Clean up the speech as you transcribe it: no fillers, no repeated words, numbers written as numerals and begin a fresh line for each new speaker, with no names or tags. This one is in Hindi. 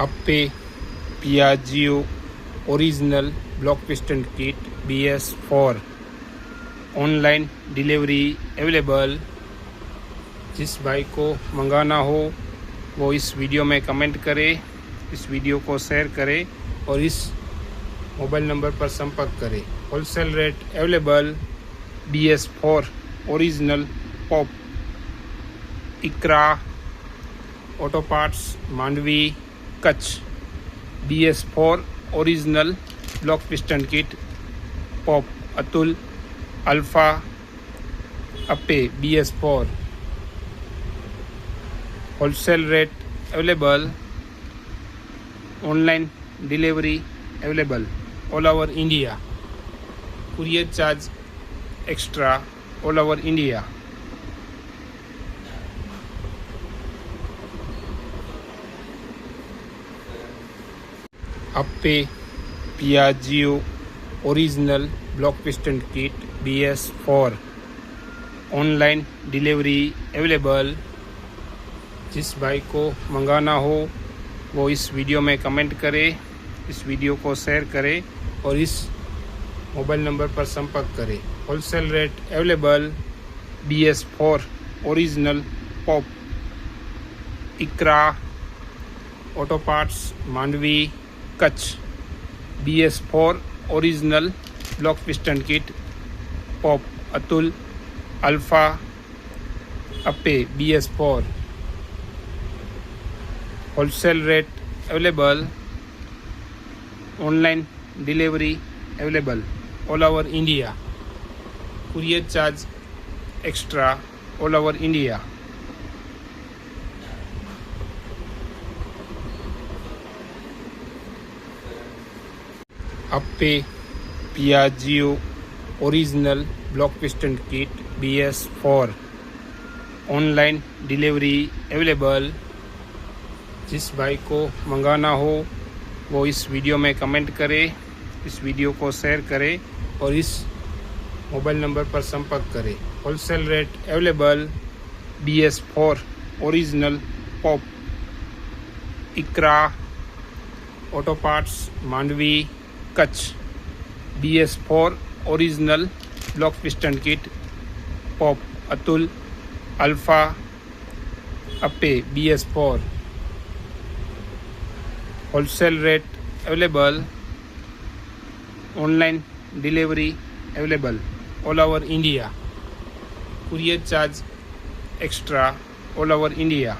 Appe Piaggio original block piston kit BS4 online delivery available. जिस भाई को मंगाना हो वो इस वीडियो में कमेंट करे, इस वीडियो को शेयर करे और इस मोबाइल नंबर पर संपर्क करे। Wholesale rate available. BS4 original pop, Iqra auto parts, Mandvi, Kutch. BS4 original block piston kit pop, Atul, Alfa, Ape. BS4 wholesale rate available. Online delivery available all over India. Courier charge extra all over India. Ape Piaggio original block piston kit BS4 online delivery available. जिस भाई को मंगाना हो वो इस वीडियो में कमेंट करे, इस वीडियो को शेयर करे और इस मोबाइल नंबर पर संपर्क करे। Wholesale rate available. BS4 original pop, Iqra auto parts, Mandvi, Kutch. BS4 original block piston kit pop, Atul, Alfa, Ape. BS4 wholesale rate available. Online delivery available all over India. Courier charge extra all over India. Ape Piaggio original block piston kit BS4 online delivery available. जिस भाई को मंगाना हो वो इस वीडियो में कमेंट करे, इस वीडियो को शेयर करे और इस मोबाइल नंबर पर संपर्क करे। Wholesale rate available. BS4 original pop, Iqra auto parts, Mandvi, Kutch. BS4 original block piston kit pop, Atul, Alfa, Ape. BS4 wholesale rate available. Online delivery available all over India. Courier charge extra all over India.